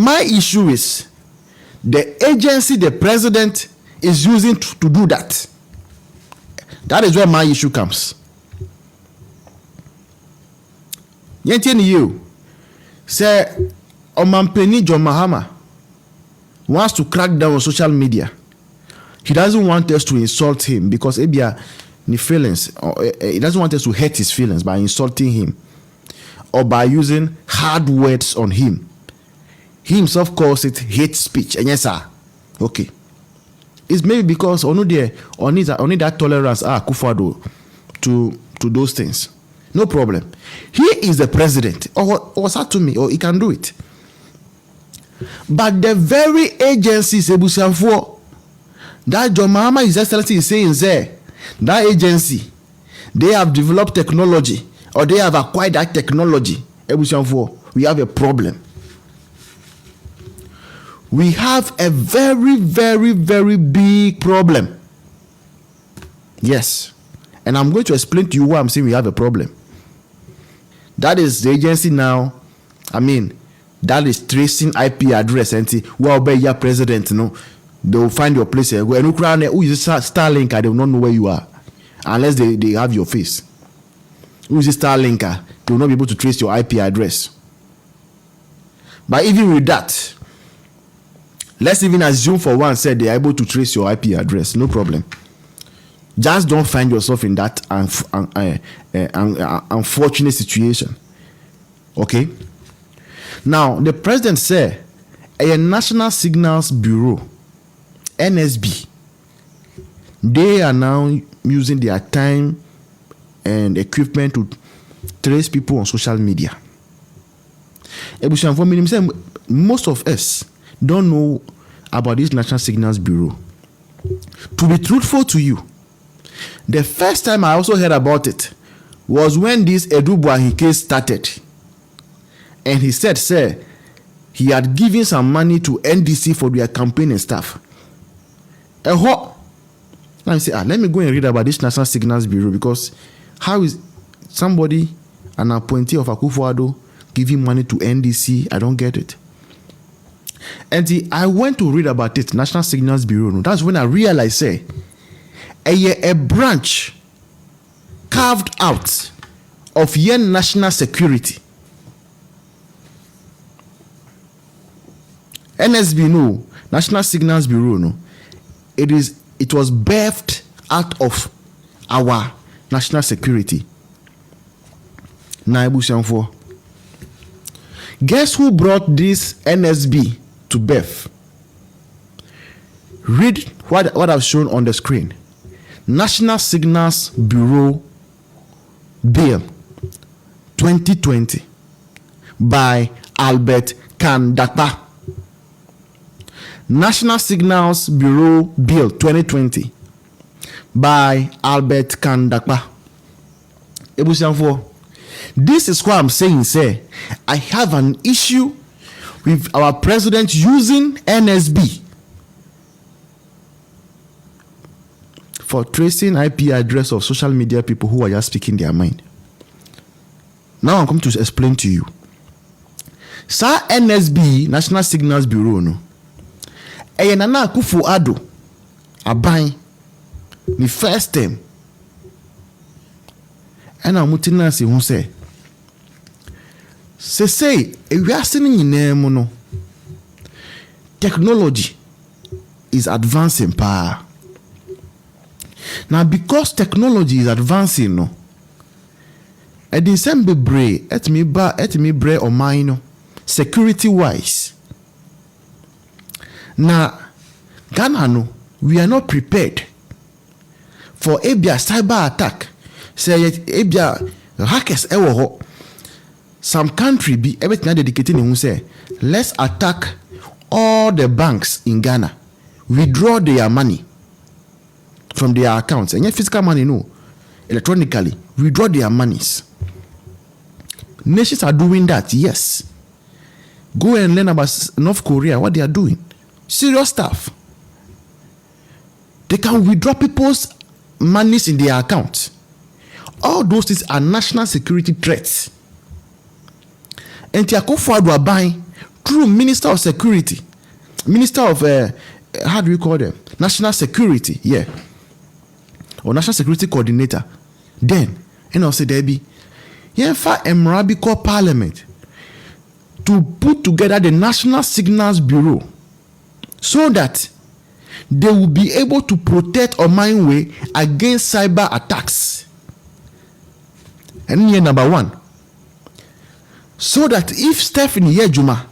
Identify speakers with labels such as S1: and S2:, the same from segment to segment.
S1: My issue is the agency the president is using to do that. That is where my issue comes. Yentieni you say Omampeni John Mahama wants to crack down on social media. He doesn't want us to insult him because ni feelings. He doesn't want us to hurt his feelings by insulting him or by using hard words on him. He himself calls it hate speech. And yes, sir. Okay. It's maybe because only that tolerance Akufo-Addo to those things. No problem. He is the president. Or that to me, or he can do it. But the very agencies that John Mahama His Excellency is saying there, that agency, they have developed technology or they have acquired that technology. We have a problem. We have a very, very, very big problem. Yes. And I'm going to explain to you why I'm saying we have a problem. That is the agency now. That is tracing IP address and see, well, be your president, they will find your place. When you crown who is Starlink, they will not know where you are unless they have your face. Who is Starlink? They will not be able to trace your IP address. But even with that, let's even assume for one said they are able to trace your IP address. No problem. Just don't find yourself in that unfortunate situation. Okay? Now, the president said a National Signals Bureau, NSB, they are now using their time and equipment to trace people on social media. Most of us don't know about this National Signals Bureau. To be truthful to you, the first time I also heard about it was when this Addo case started. And he said, sir, he had given some money to NDC for their campaign and stuff. Now I say, let me go and read about this National Signals Bureau, because how is somebody, an appointee of Akufo-Addo, giving money to NDC? I don't get it. And I went to read about it, National Signals Bureau. That's when I realized, say, a branch carved out of yen national security. NSB, National Signals Bureau, it was birthed out of our national security. Guess who brought this NSB to birth? Read what I've shown on the screen. National Signals Bureau Bill 2020 by Albert Kandakpa. National Signals Bureau Bill 2020 by Albert Kandakpa. This is what I'm saying, say, I have an issue with our president using NSB for tracing IP address of social media people who are just speaking their mind. Now I'm going to explain to you. Sir NSB, National Signals Bureau, Nana Akufo-Addo aban the first time. And I'm mutina si who say we are seeing in technology is advancing power. Now because technology is advancing, at the same bebre at me bre or mine security wise. Now Ghana we are not prepared for a cyber attack. Say ebia hackers ewo some country be everything dedicated who say let's attack all the banks in Ghana, withdraw their money from their accounts, and physical money electronically withdraw their monies. Nations are doing that, yes. Go and learn about North Korea, what they are doing. Serious stuff. They can withdraw people's monies in their accounts. All those things are national security threats. And Akufo-Addo buying through Minister of Security, Minister of how do we call them? National Security, yeah, or National Security Coordinator. Then, and I'll say, Debbie, yeah, for Emrabico Parliament to put together the National Signals Bureau so that they will be able to protect Omanwe against cyber attacks. And here, number one, so that if Stephanie Yejuma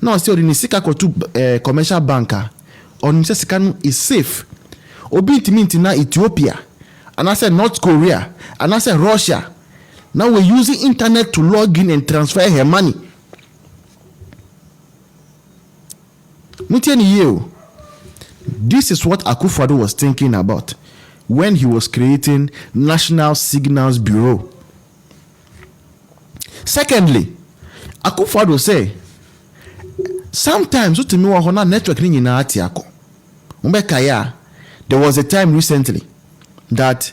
S1: now still in the to commercial banker or is safe, obi na Ethiopia, and I said North Korea, and I said Russia. Now we're using internet to log in and transfer her money. This is what Akufo-Addo was thinking about when he was creating National Signals Bureau. Secondly, Akufo-Addo say sometimes network there was a time recently that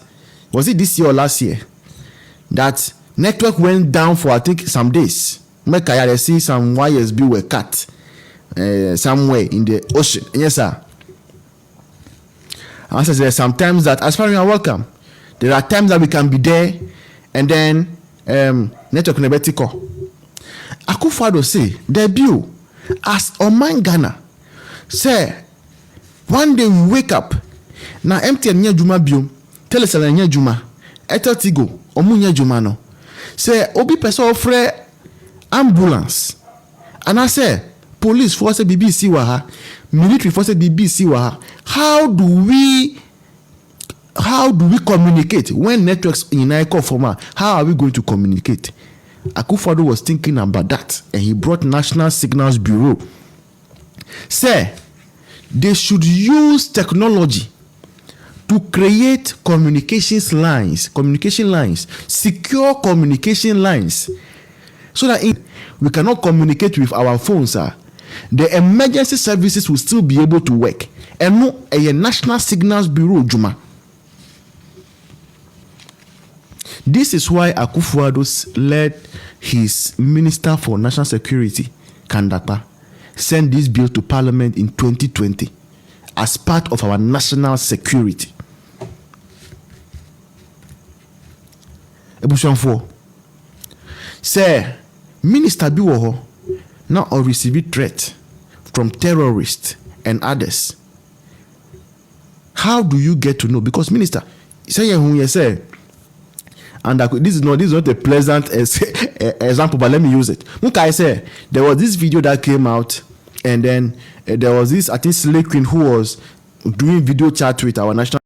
S1: was it this year or last year that network went down for I think some days. They see some wires were cut somewhere in the ocean. Yes, sir. I said there are some times that as far as you are welcome, there are times that we can be there and then network nebetiko. Akufo-Addo say debut as Oman Ghana say one day we wake up na MTN nya juma biom Telecel nya juma Airtel Tigo omu nya juma no say obi person offer ambulance and I say police force BBC wa ha military force BBC wa ha. How do we communicate when networks in ICO format? How are we going to communicate? Akufo-Addo was thinking about that, and he brought National Signals Bureau. Say they should use technology to create communication lines, secure communication lines, so that we cannot communicate with our phones. The emergency services will still be able to work. And no a National Signals Bureau Juma. This is why Akufo-Addo led his Minister for National Security, Kandapa, send this bill to Parliament in 2020 as part of our national security. Ebushon 4. Say, Minister Biwoho now or receive threat from terrorists and others. How do you get to know? Because Minister, say who you say, and this is not a pleasant example, but let me use it. Mukai say there was this video that came out, and then there was this I think Slay Queen who was doing video chat with our national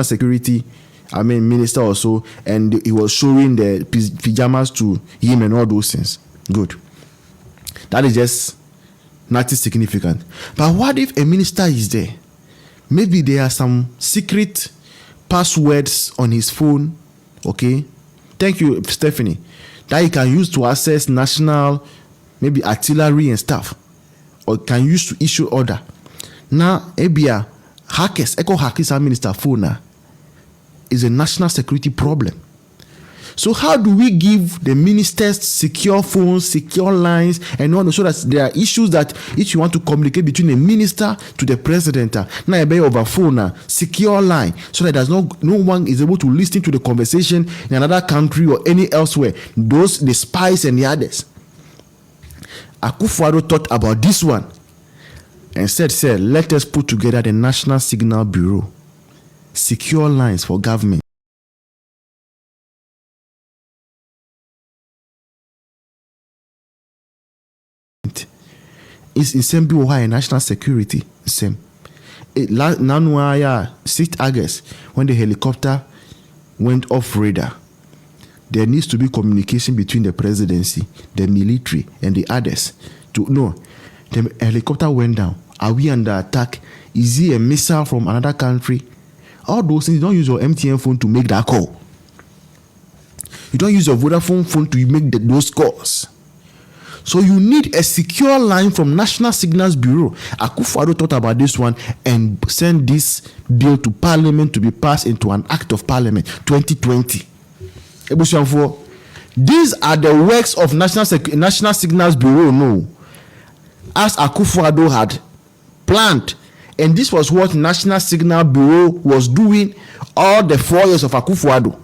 S1: security, minister or so, and he was showing the pajamas to him and all those things. Good. That is just nothing significant. But what if a minister is there? Maybe there are some secret passwords on his phone. Okay. Thank you, Stephanie. That he can use to access national, maybe artillery and stuff. Or can use to issue order. Now, ABA hackers, echo hackers, our minister phone now is a national security problem. So how do we give the ministers secure phones, secure lines, and all, so that there are issues that if you want to communicate between a minister to the president, now a bay over phone, secure line, so that there's no one is able to listen to the conversation in another country or any elsewhere. Those the spies and the others. Akufo-Addo thought about this one and said, let us put together the National Signal Bureau, secure lines for government. It's in same people why national security same. Now 6th August when the helicopter went off radar, there needs to be communication between the presidency, the military, and the others to know the helicopter went down. Are we under attack? Is it a missile from another country? All those things. You don't use your MTN phone to make that call. You don't use your Vodafone phone to make those calls. So you need a secure line from National Signals Bureau. Akufo-Addo thought about this one and sent this bill to Parliament to be passed into an Act of Parliament 2020. These are the works of National Signals Bureau, no, as Akufo-Addo had planned. And this was what National Signal Bureau was doing all the 4 years of Akufo-Addo.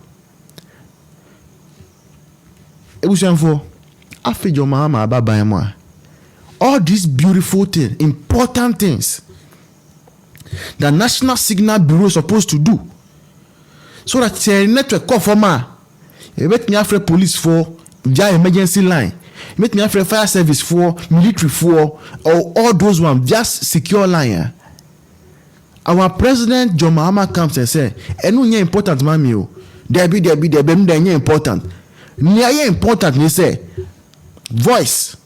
S1: All these beautiful things, important things that National Signal Bureau is supposed to do, so that the network call for you make me afraid police for via emergency line, you make me afraid fire service for military for, or all those ones just secure line. Our president John Mahama comes and say, "Enu nye important mami o, there be nye important. Nye important ni say voice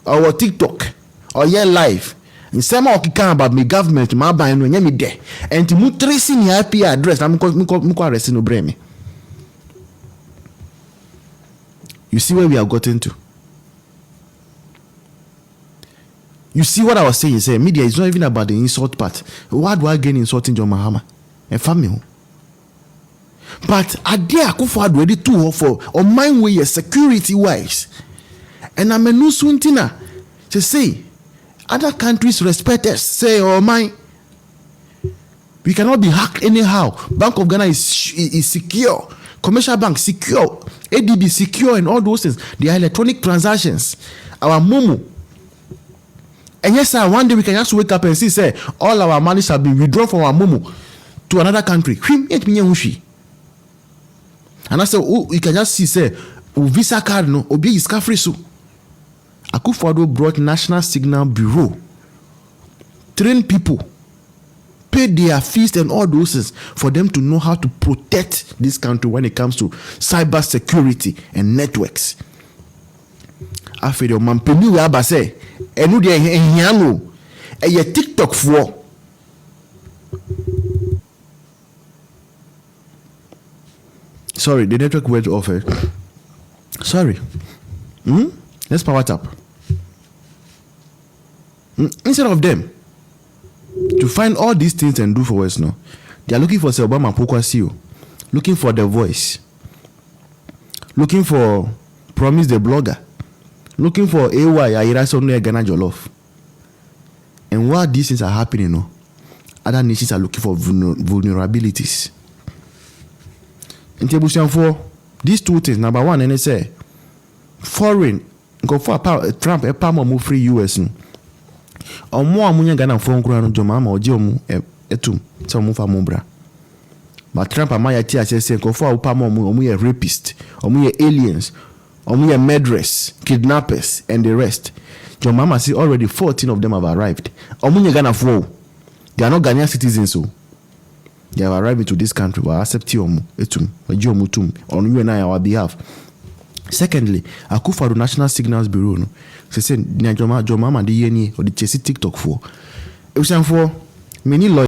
S1: or TikTok or yeah live." In some okika about me government ma ban no nye me there. And to mu trace ni IP address, I'm ko arrest no breme. You see where we have gotten to. You see what I was saying? Say media is not even about the insult part. Why do I gain insulting John Mahama and family? But I dare Akufo-Addo ready to for on my way security wise. And I'm a new swintina to say other countries respect us. Say oh my, we cannot be hacked anyhow. Bank of Ghana is secure. Commercial bank secure, ADB secure, and all those things. They are electronic transactions. Our Momo. And yes, sir, one day we can just wake up and see, say, all our money have been withdrawn from our Momo to another country. And I said, oh, you can just see, say, Visa card, no, Obi is free so. Akufo-Addo brought National Signal Bureau, train people, pay their fees and all those things for them to know how to protect this country when it comes to cyber security and networks. After the mampeni we aba say, enu de ehiano, eye TikTok for. Sorry, the network went off. Sorry. Let's power tap. Instead of them to find all these things and do for us now, they are looking for Obama Pokwasio, looking for The Voice, looking for Promise the Blogger, looking for AY Ayira Sonne Ghana Jollof. And while these things are happening, no, other nations are looking for vulnerabilities. In table for these two things, number one, NSA foreign go for Trump a palm more free US. Or more amunya Ghana phone crown Jomama or Jomu etum some of Amumbra. But Trump and my tia says go for Upamo or we are rapists, or we are aliens, or we are murderers, kidnappers, and the rest. Jomama see already 14 of them have arrived. Omunya Ghana for they are not Ghanaian citizens, so they have arrived into this country. We accept you etum or Jomutum on you and I our behalf. Secondly, Akufo-Addo National Signals Bureau no say Jomama the yeni or the chesi TikTok for. It was for many lawyers.